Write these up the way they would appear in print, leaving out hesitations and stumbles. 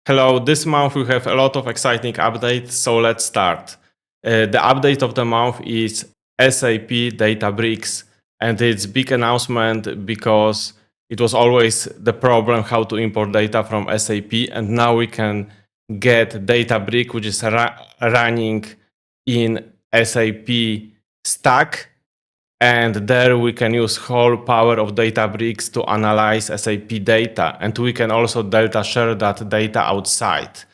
Hello, this month we have a lot of exciting updates, so let's start. The update of the month is SAP Databricks, and it's big announcement because it was always the problem how to import data from SAP, and now we can get Databricks, which is running in SAP stack, and there we can use whole power of Databricks to analyze SAP data, and we can also delta share that data outside.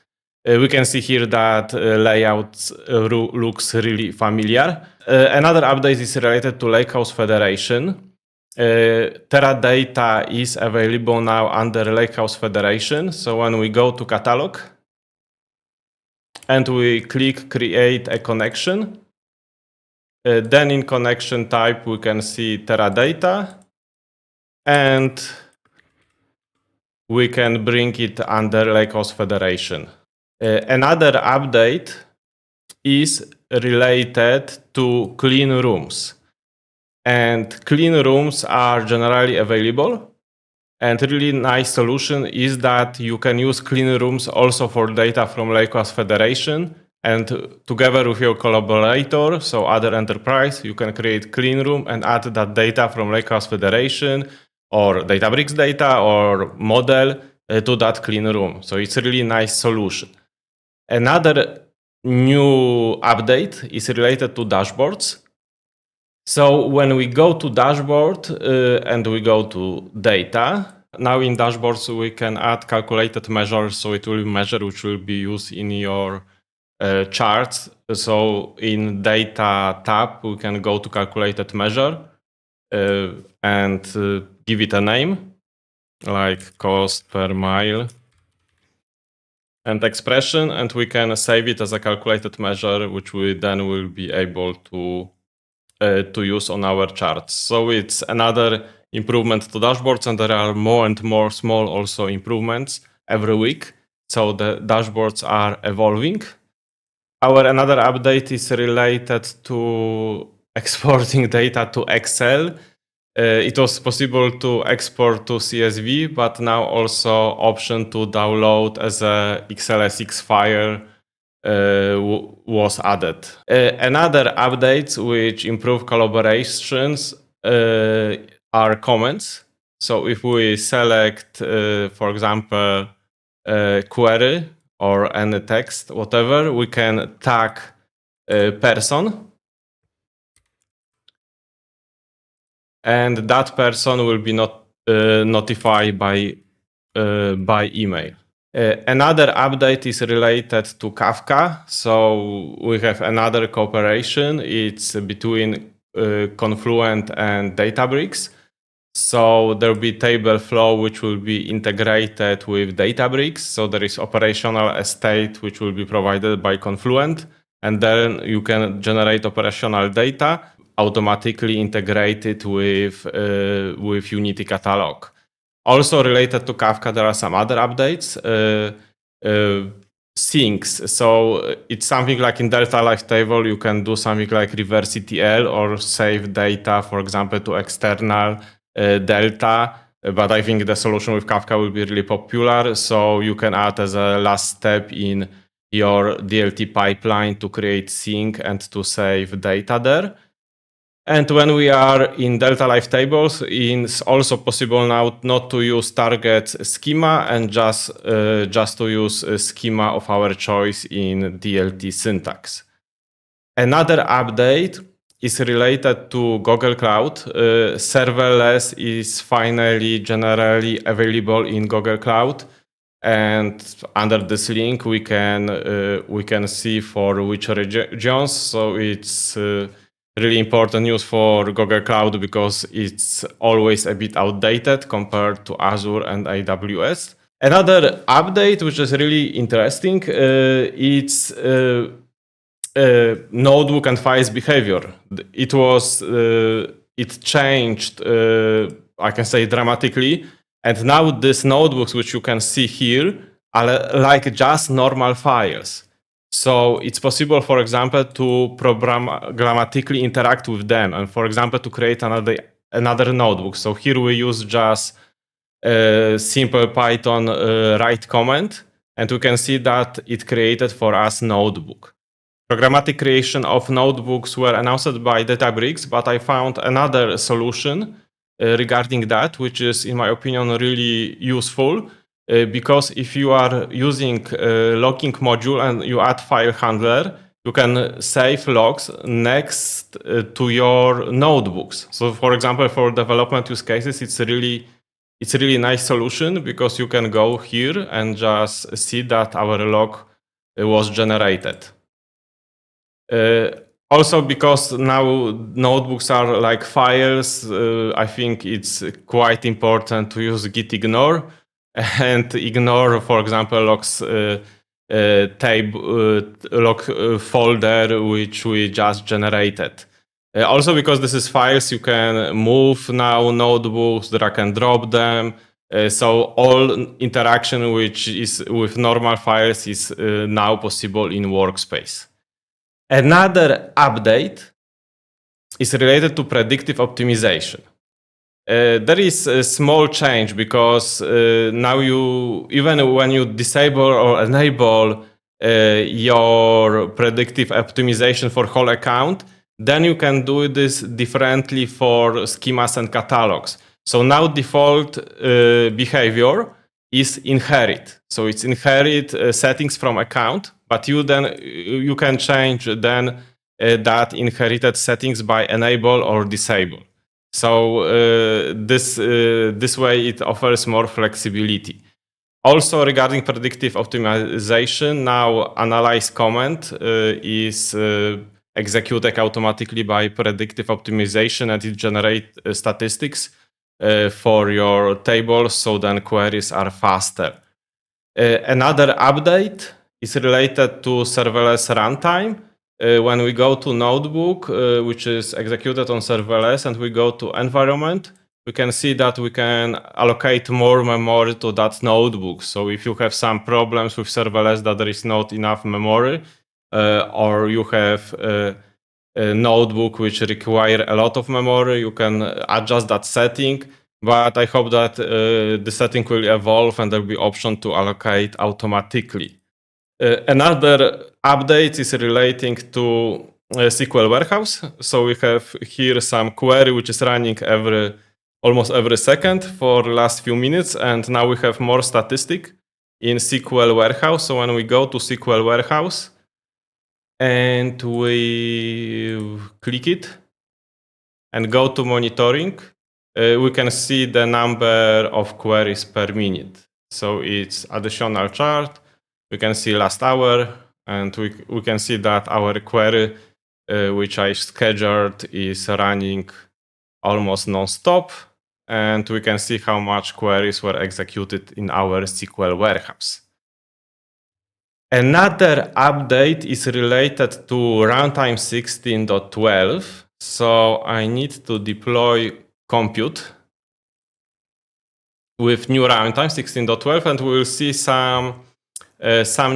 We can see here that layout looks really familiar. Another update is related to Lakehouse Federation. Teradata is available now under Lakehouse Federation. So when we go to catalog and we click create a connection, then in connection type, we can see Teradata, and we can bring it under Lakehouse Federation. Another update is related to clean rooms. And clean rooms are generally available. And really nice solution is that you can use clean rooms also for data from Lakehouse Federation. And together with your collaborator, so other enterprise, you can create clean room and add that data from Lakehouse Federation or Databricks data or model to that clean room. So it's a really nice solution. Another new update is related to dashboards. So when we go to dashboard and we go to data, now in dashboards we can add calculated measures, so it will measure which will be used in your charts. So in data tab, we can go to calculated measure and give it a name, like cost per mile and expression, and we can save it as a calculated measure, which we then will be able to use on our charts. So it's another improvement to dashboards, and there are more and more small also improvements every week. So the dashboards are evolving. Our another update is related to exporting data to Excel. It was possible to export to CSV, but now also option to download as a XLSX file was added. Another updates which improve collaborations are comments. So if we select, for example, query or any text, whatever, we can tag a person, and that person will be notified by email. Another update is related to Kafka. So we have another cooperation. It's between Confluent and Databricks. So there will be table flow which will be integrated with Databricks. So there is operational estate which will be provided by Confluent, and then you can generate operational data automatically integrated with Unity Catalog. Also related to Kafka, there are some other updates. Syncs. So it's something like in Delta Life Table, you can do something like reverse ETL or save data, for example, to external Delta. But I think the solution with Kafka will be really popular. So you can add as a last step in your DLT pipeline to create sync and to save data there. And when we are in Delta Life Tables, it's also possible now not to use target schema and just to use a schema of our choice in DLT syntax. Another update is related to Google Cloud. Serverless is finally generally available in Google Cloud. And under this link, we can see for which regions. So it's really important news for Google Cloud because it's always a bit outdated compared to Azure and AWS. Another update, which is really interesting, it's notebook and files behavior. It changed, I can say, dramatically. And now these notebooks, which you can see here, are like just normal files. So it's possible, for example, to programmatically interact with them, and for example, to create another notebook. So here we use just a simple Python write command, And we can see that it created for us notebook. Programmatic creation of notebooks were announced by Databricks, but I found another solution regarding that, which is, in my opinion, really useful. Because if you are using a logging module and you add file handler, you can save logs next to your notebooks. So, for example, for development use cases, it's a really nice solution because you can go here and just see that our log was generated. Also, because now notebooks are like files, I think it's quite important to use git ignore and ignore, for example, logs log folder which we just generated. Also, because this is files, you can move now notebooks, drag and drop them. So all interaction which is with normal files is now possible in Workspace. Another update is related to predictive optimization. There is a small change because now even when you disable or enable your predictive optimization for whole account, then you can do this differently for schemas and catalogs. So now default behavior is inherit. So it's inherit settings from account, but you can change then that inherited settings by enable or disable. So this way it offers more flexibility. Also regarding predictive optimization, now analyze comment is executed automatically by predictive optimization, and it generates statistics for your tables, so then queries are faster. Another update is related to serverless runtime. When we go to notebook, which is executed on serverless, and we go to environment, we can see that we can allocate more memory to that notebook. So if you have some problems with serverless that there is not enough memory, or you have a notebook which require a lot of memory, you can adjust that setting. But I hope that the setting will evolve and there will be option to allocate automatically. Another update is relating to SQL Warehouse. So we have here some query which is running almost every second for the last few minutes, and now we have more statistic in SQL Warehouse. So when we go to SQL Warehouse and we click it and go to monitoring, we can see the number of queries per minute. So it's additional chart. We can see last hour, and we can see that our query, which I scheduled, is running almost non-stop. And we can see how much queries were executed in our SQL Warehouse. Another update is related to Runtime 16.12. So I need to deploy compute with new runtime 16.12, and we will see some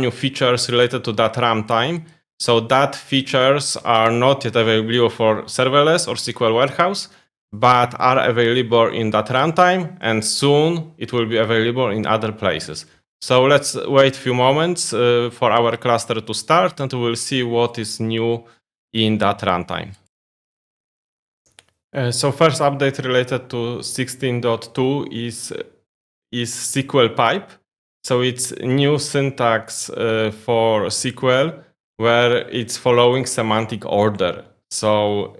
new features related to that runtime. So that features are not yet available for serverless or SQL Warehouse, but are available in that runtime, and soon it will be available in other places. So let's wait a few moments for our cluster to start, and we'll see what is new in that runtime. So first update related to 16.2 is SQL pipe. So it's new syntax for SQL where it's following semantic order. So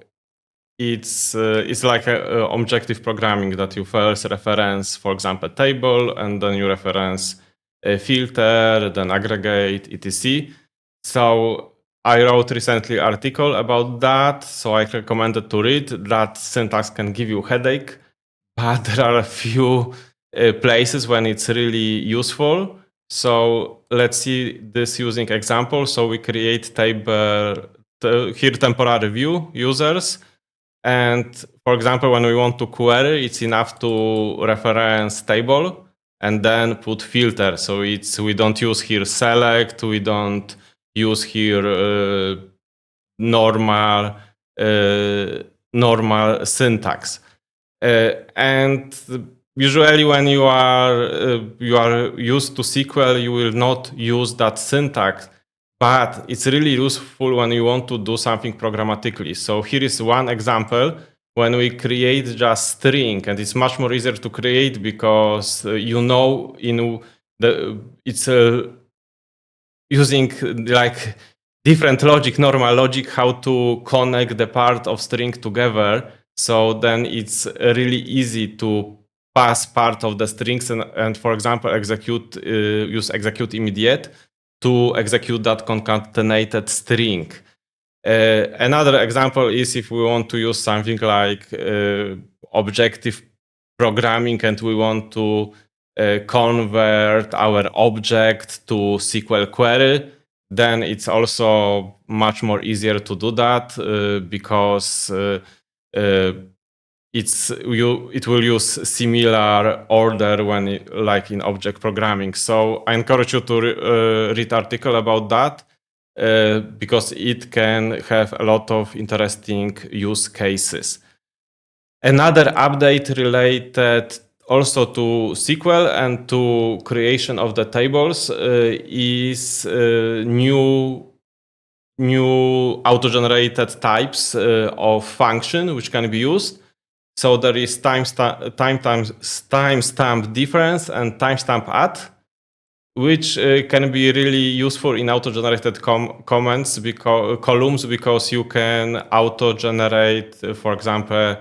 it's like a objective programming that you first reference, for example, table, and then you reference a filter, then aggregate, etc. So I wrote recently an article about that, so I recommended to read. That syntax can give you a headache, but there are a few places when it's really useful. So let's see this using example. So we create table, here temporary view users. And for example, when we want to query, it's enough to reference table and then put filter. So we don't use here select, we don't use here normal syntax. And usually when you are used to SQL, you will not use that syntax, but it's really useful when you want to do something programmatically. So here is one example when we create just string, and it's much more easier to create because it's using like different logic, normal logic, how to connect the part of string together. So then it's really easy to pass part of the strings and for example, use execute immediate to execute that concatenated string. Another example is if we want to use something like objective programming and we want to convert our object to SQL query, then it's also much more easier to do that because it will use similar order when like in object programming. So I encourage you to read article about that because it can have a lot of interesting use cases. Another update related also to SQL and to creation of the tables is new auto-generated types of function which can be used. So there is timestamp difference and timestamp add, which can be really useful in auto-generated columns because you can auto-generate, for example,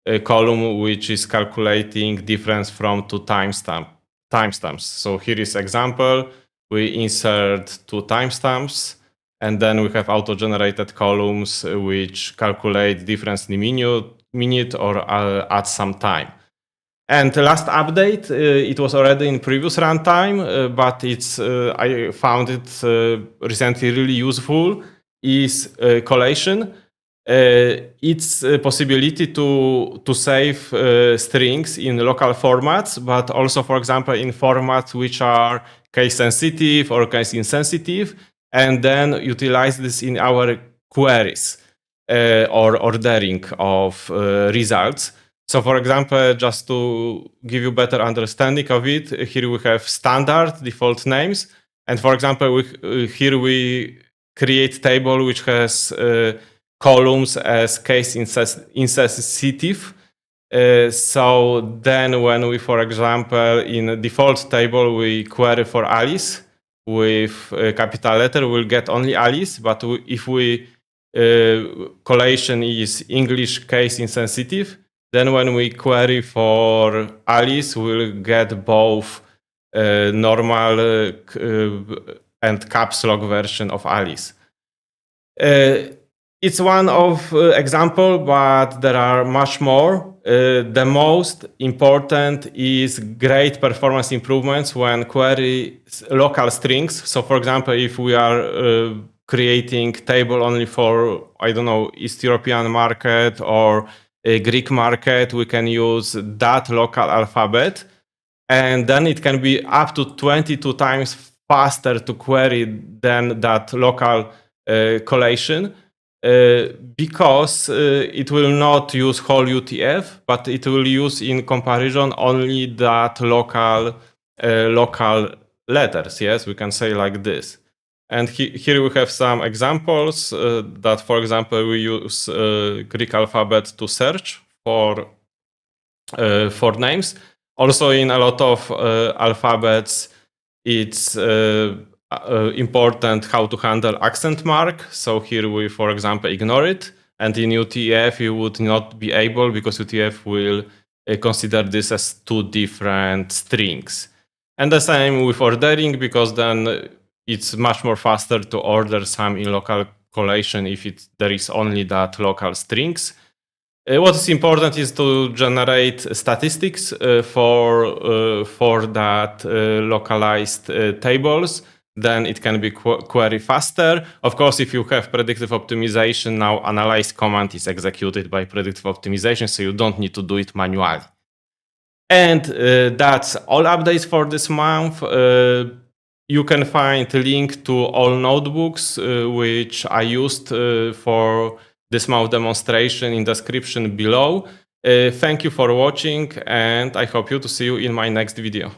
a column which is calculating difference from two timestamps. So here is example. We insert two timestamps, and then we have auto-generated columns which calculate difference in minute or add some time. And the last update, it was already in previous runtime, but I found it recently really useful, is collation. It's a possibility to save strings in local formats, but also, for example, in formats which are case sensitive or case insensitive, and then utilize this in our queries or ordering of results. So for example, just to give you better understanding of it, here we have standard default names. And for example, here we create table which has columns as case insensitive. So then when we, for example, in a default table, we query for Alice with a capital letter, we'll get only Alice. But if we collation is English case insensitive, then when we query for Alice, we'll get both normal and caps lock version of Alice. It's one of example, but there are much more. The most important is great performance improvements when query local strings. So for example, if we are creating table only for, I don't know, East European market or a Greek market, we can use that local alphabet. And then it can be up to 22 times faster to query than that local collation because it will not use whole UTF, but it will use in comparison only that local letters. Yes, we can say like this. And here we have some examples that, for example, we use Greek alphabet to search for names. Also, in a lot of alphabets, it's important how to handle accent mark. So here we, for example, ignore it. And in UTF, you would not be able because UTF will consider this as two different strings. And the same with ordering, because then it's much more faster to order some in local collation if there is only that local strings. What is important is to generate statistics for that localized tables. Then it can be query faster. Of course, if you have predictive optimization, now analyze command is executed by predictive optimization, so you don't need to do it manually. And that's all updates for this month. You can find a link to all notebooks which I used for this month demonstration in description below. Thank you for watching, and I hope to see you in my next video.